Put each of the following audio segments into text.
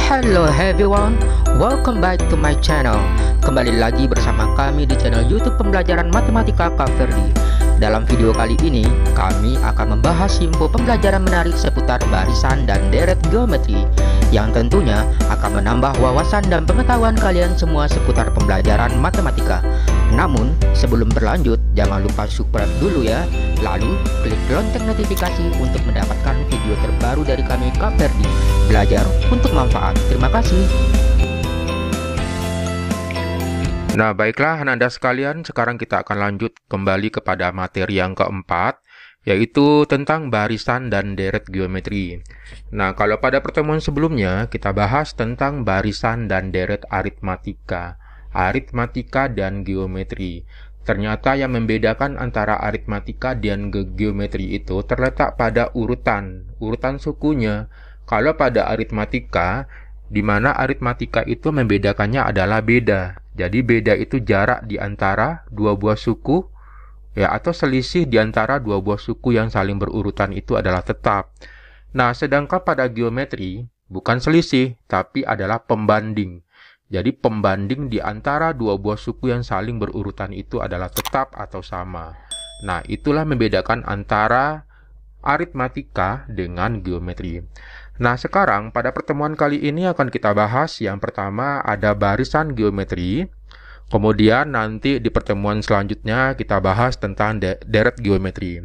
Hello everyone, welcome back to my channel. Kembali lagi bersama kami di channel YouTube Pembelajaran Matematika Kak Ferdi. Dalam video kali ini, kami akan membahas info pembelajaran menarik seputar barisan dan deret geometri yang tentunya akan menambah wawasan dan pengetahuan kalian semua seputar pembelajaran matematika. Namun, sebelum berlanjut, jangan lupa subscribe dulu ya. Lalu, klik lonceng notifikasi untuk mendapatkan video terbaru dari kami Kak Ferdi. Belajar untuk manfaat. Terima kasih. Nah, baiklah Anda sekalian, sekarang kita akan lanjut kembali kepada materi yang keempat, yaitu tentang barisan dan deret geometri. Nah, kalau pada pertemuan sebelumnya, kita bahas tentang barisan dan deret aritmatika dan geometri. Ternyata yang membedakan antara aritmatika dan geometri itu terletak pada urutan sukunya. Kalau pada aritmatika, di mana aritmatika itu membedakannya adalah beda. Jadi beda itu jarak di antara dua buah suku, ya, atau selisih di antara dua buah suku yang saling berurutan itu adalah tetap. Nah, sedangkan pada geometri bukan selisih, tapi adalah pembanding. Jadi pembanding di antara dua buah suku yang saling berurutan itu adalah tetap atau sama. Nah, itulah membedakan antara aritmatika dengan geometri. Nah, sekarang pada pertemuan kali ini akan kita bahas yang pertama ada barisan geometri. Kemudian nanti di pertemuan selanjutnya kita bahas tentang deret geometri.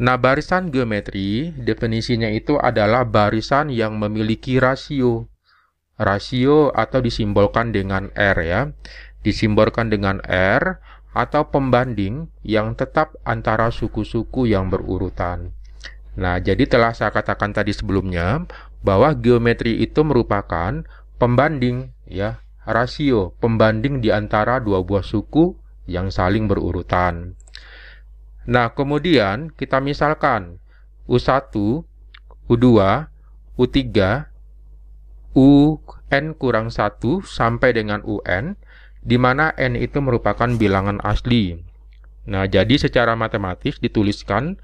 Nah, barisan geometri definisinya itu adalah barisan yang memiliki rasio. Rasio atau disimbolkan dengan R ya. Disimbolkan dengan R atau pembanding yang tetap antara suku-suku yang berurutan. Nah, jadi telah saya katakan tadi sebelumnya bahwa geometri itu merupakan pembanding ya, rasio, pembanding di antara dua buah suku yang saling berurutan. Nah, kemudian kita misalkan U1, U2, U3, UN kurang 1 sampai dengan UN, di mana N itu merupakan bilangan asli. Nah, jadi secara matematis dituliskan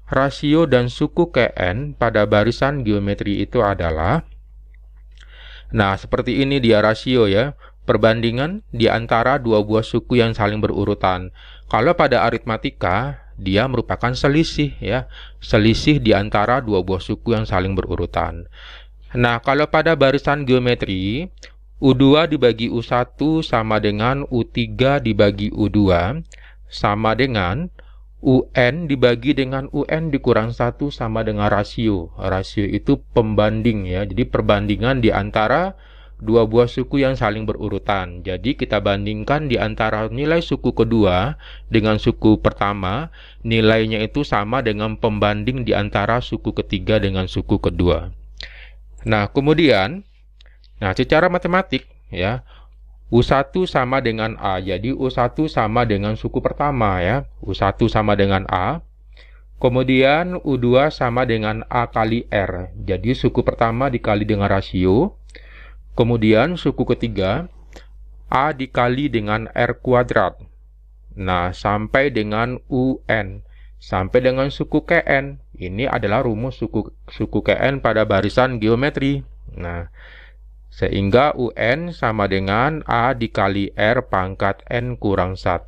rasio dan suku Kn pada barisan geometri itu adalah, nah seperti ini dia rasio ya, perbandingan di antara dua buah suku yang saling berurutan. Kalau pada aritmatika dia merupakan selisih ya, selisih di antara dua buah suku yang saling berurutan. Nah, kalau pada barisan geometri U2 dibagi U1 sama dengan U3 dibagi U2 sama dengan UN dibagi dengan UN dikurang 1 sama dengan rasio. Rasio itu pembanding ya. Jadi perbandingan di antara dua buah suku yang saling berurutan. Jadi kita bandingkan di antara nilai suku kedua dengan suku pertama, nilainya itu sama dengan pembanding di antara suku ketiga dengan suku kedua. Nah, kemudian secara matematik ya, U1 sama dengan A, jadi U1 sama dengan suku pertama ya, U1 sama dengan A, kemudian U2 sama dengan A kali R, jadi suku pertama dikali dengan rasio, kemudian suku ketiga A dikali dengan R kuadrat, nah sampai dengan UN, sampai dengan suku Kn, ini adalah rumus suku Kn pada barisan geometri. Nah, sehingga UN sama dengan A dikali R pangkat N kurang 1.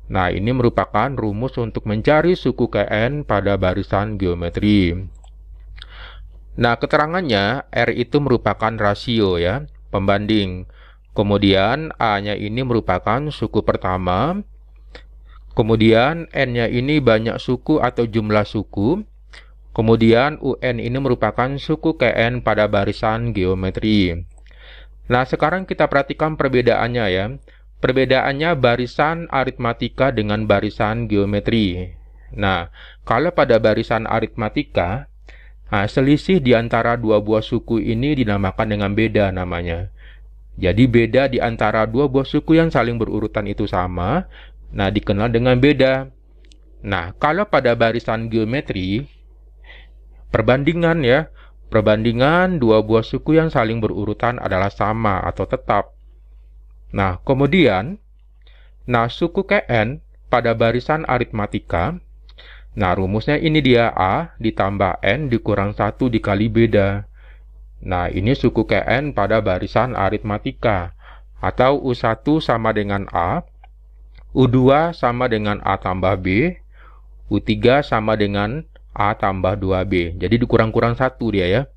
Nah, ini merupakan rumus untuk mencari suku Kn pada barisan geometri. Nah, keterangannya R itu merupakan rasio ya, pembanding. Kemudian A-nya ini merupakan suku pertama. Kemudian N-nya ini banyak suku atau jumlah suku. Kemudian UN ini merupakan suku Kn pada barisan geometri. Nah, sekarang kita perhatikan perbedaannya ya. Perbedaannya barisan aritmatika dengan barisan geometri. Nah, kalau pada barisan aritmatika, selisih di antara dua buah suku ini dinamakan dengan beda namanya. Jadi beda di antara dua buah suku yang saling berurutan itu sama, nah dikenal dengan beda. Nah, kalau pada barisan geometri, perbandingan dua buah suku yang saling berurutan adalah sama atau tetap. Nah, kemudian, suku Kn pada barisan aritmatika, rumusnya ini dia A ditambah N dikurang 1 dikali beda. Nah, ini suku Kn pada barisan aritmatika. Atau U1 sama dengan A, U2 sama dengan A tambah B, U3 sama dengan A tambah 2B. Jadi dikurang-kurang 1 dia ya.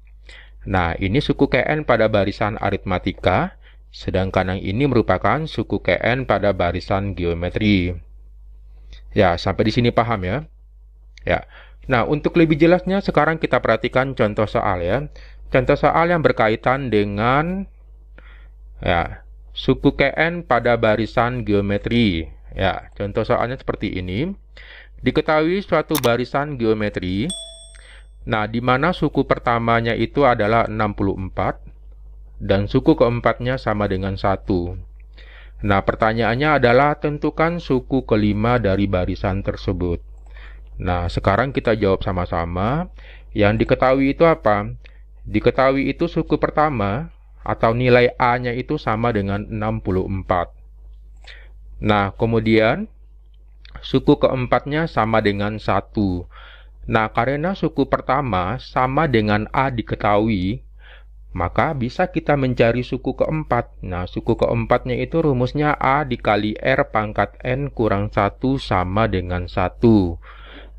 Nah, ini suku Kn pada barisan aritmatika, sedangkan yang ini merupakan suku Kn pada barisan geometri. Ya, sampai di sini paham ya? Ya. Nah, untuk lebih jelasnya sekarang kita perhatikan contoh soal ya. Contoh soal yang berkaitan dengan ya, suku Kn pada barisan geometri. Ya, contoh soalnya seperti ini. Diketahui suatu barisan geometri. Nah, di mana suku pertamanya itu adalah 64 dan suku keempatnya sama dengan 1. Nah, pertanyaannya adalah tentukan suku kelima dari barisan tersebut. Nah, sekarang kita jawab sama-sama. Yang diketahui itu apa? Diketahui itu suku pertama atau nilai A-nya itu sama dengan 64. Nah, kemudian suku keempatnya sama dengan 1. Nah, karena suku pertama sama dengan A diketahui, maka bisa kita mencari suku keempat. Nah, suku keempatnya itu rumusnya A dikali R pangkat N kurang 1 sama dengan 1.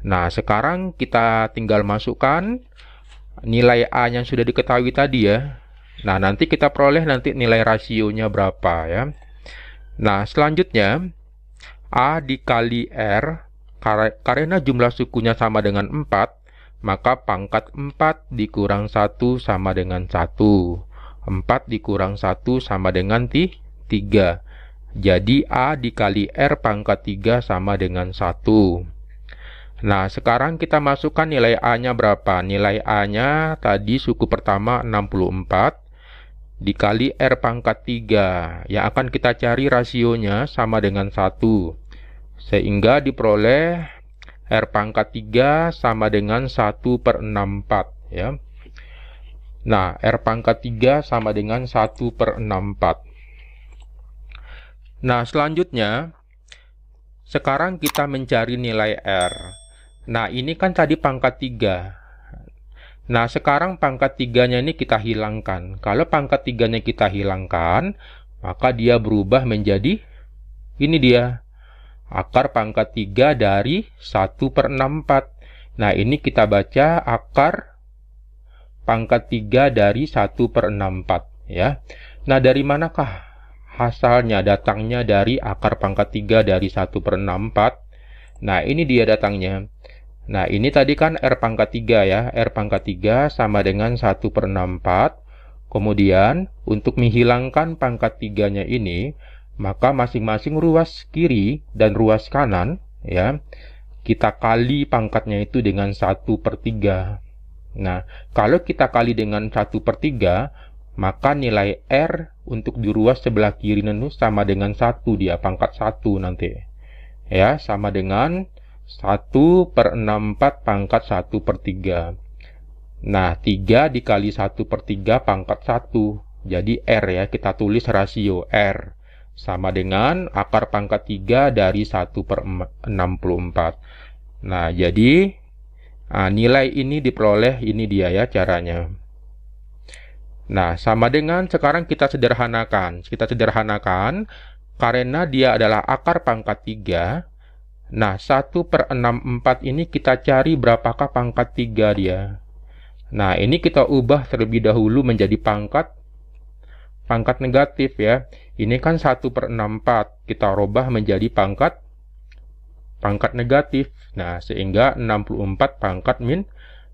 Nah, sekarang kita tinggal masukkan nilai A yang sudah diketahui tadi ya. Nah, nanti kita peroleh nanti nilai rasionya berapa ya. Nah, selanjutnya A dikali R, karena jumlah sukunya sama dengan 4, maka pangkat 4 dikurang 1 sama dengan 1. 4 dikurang 1 sama dengan 3. Jadi A dikali R pangkat 3 sama dengan 1. Nah, sekarang kita masukkan nilai A-nya berapa? Nilai A-nya tadi suku pertama 64 dikali R pangkat 3. Yang akan kita cari rasionya sama dengan 1. Sehingga diperoleh R pangkat 3 sama dengan 1/64 ya. Nah, R pangkat 3 sama dengan 1/64. Nah, selanjutnya sekarang kita mencari nilai R. Nah, ini kan tadi pangkat 3. Nah, sekarang pangkat 3-nya ini kita hilangkan. Kalau pangkat 3-nya kita hilangkan, maka dia berubah menjadi ini dia. Akar pangkat 3 dari 1/64. Nah, ini kita baca akar pangkat 3 dari 1/64 ya. Nah, dari manakah asalnya? Datangnya dari akar pangkat 3 dari 1/64. Nah, ini dia datangnya. Nah, ini tadi kan R pangkat 3 ya. R pangkat 3 sama dengan 1/64. Kemudian, untuk menghilangkan pangkat 3-nya ini, maka masing-masing ruas kiri dan ruas kanan, ya, kita kali pangkatnya itu dengan 1/3. Nah, kalau kita kali dengan 1/3, maka nilai R untuk di ruas sebelah kiri itu sama dengan 1, dia pangkat 1 nanti. Ya, sama dengan 1/64 pangkat 1/3. Nah, 3 dikali 1/3 pangkat 1. Jadi R ya, kita tulis rasio R. Sama dengan akar pangkat 3 dari 1/64. Nah, jadi nilai ini diperoleh, ini dia ya caranya. Nah, sama dengan sekarang kita sederhanakan. Kita sederhanakan karena dia adalah akar pangkat 3. Nah, 1/64 ini kita cari berapakah pangkat 3 dia. Nah, ini kita ubah terlebih dahulu menjadi pangkat negatif ya. Ini kan 1/64. Kita rubah menjadi pangkat negatif. Nah, sehingga 64 pangkat min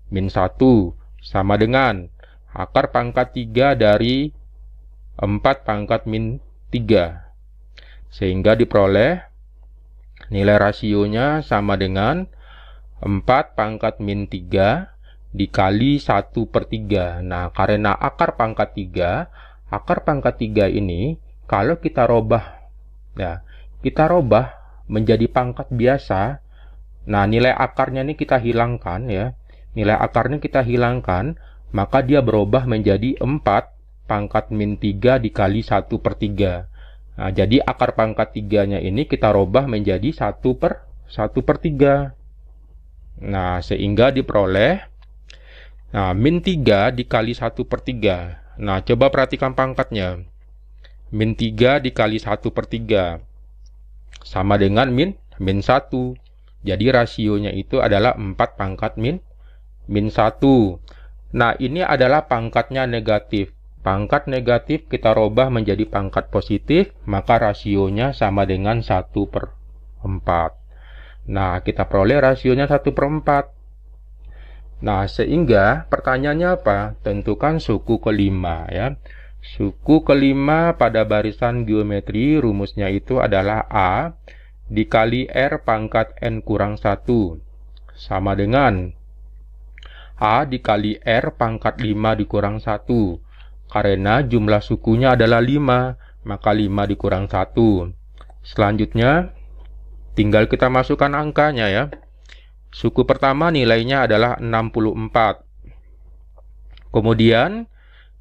1 sama dengan akar pangkat 3 dari 4 pangkat min 3. Sehingga diperoleh nilai rasionya sama dengan 4 pangkat min 3 dikali 1/3. Nah, karena akar pangkat 3 ini, kalau kita robah, ya, kita robah menjadi pangkat biasa. Nah, nilai akarnya ini kita hilangkan ya. Nilai akarnya kita hilangkan, maka dia berubah menjadi 4 pangkat min 3 dikali 1/3. Nah, jadi akar pangkat 3-nya ini kita robah menjadi 1/3. Nah, sehingga diperoleh Nah, min 3 dikali 1/3. Nah, coba perhatikan pangkatnya. Min 3 dikali 1/3 sama dengan min 1. Jadi rasionya itu adalah 4 pangkat min 1. Nah, ini adalah pangkatnya negatif. Pangkat negatif kita rubah menjadi pangkat positif, maka rasionya sama dengan 1/4. Nah, kita peroleh rasionya 1/4. Nah, sehingga pertanyaannya apa? Tentukan suku kelima ya. Suku kelima pada barisan geometri rumusnya itu adalah A dikali R pangkat N kurang 1 sama dengan A dikali R pangkat 5 dikurang 1. Karena jumlah sukunya adalah 5, maka 5 dikurang 1. Selanjutnya, tinggal kita masukkan angkanya ya. Suku pertama nilainya adalah 64. Kemudian,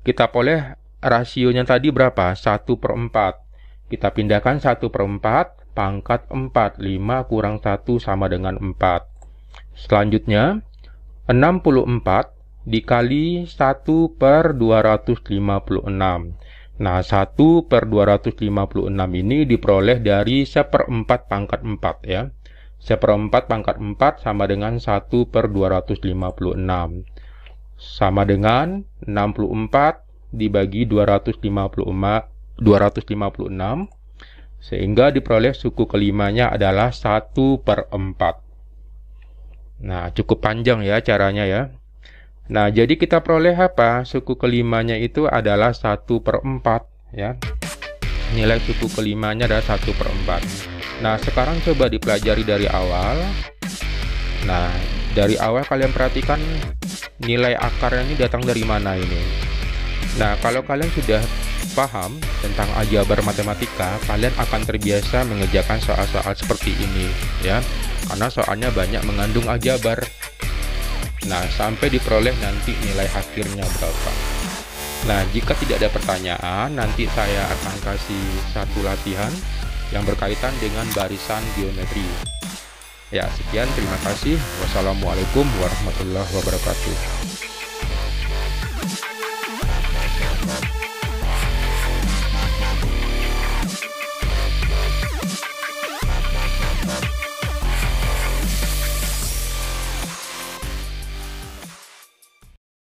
kita peroleh rasionya tadi berapa? 1/4. Kita pindahkan 1/4, pangkat 4. 5 kurang 1 sama dengan 4. Selanjutnya, 64 dikali 1/256. Nah, 1/256 ini diperoleh dari 1/4 pangkat 4 ya. 1/4 pangkat 4 sama dengan 1/256. Sama dengan 64 dibagi 256, sehingga diperoleh suku kelimanya adalah 1/4. Nah, cukup panjang ya caranya ya. Nah, jadi kita peroleh apa? Suku kelimanya itu adalah 1/4 ya. Nilai suku kelimanya adalah 1/4. Nah, sekarang coba dipelajari dari awal. Nah, dari awal kalian perhatikan nilai akarnya ini datang dari mana ini. Nah, kalau kalian sudah paham tentang aljabar matematika, kalian akan terbiasa mengerjakan soal-soal seperti ini ya. Karena soalnya banyak mengandung aljabar. Nah, sampai diperoleh nanti nilai akhirnya berapa. Nah, jika tidak ada pertanyaan, nanti saya akan kasih satu latihan yang berkaitan dengan barisan geometri. Ya, sekian, terima kasih. Wassalamualaikum warahmatullahi wabarakatuh.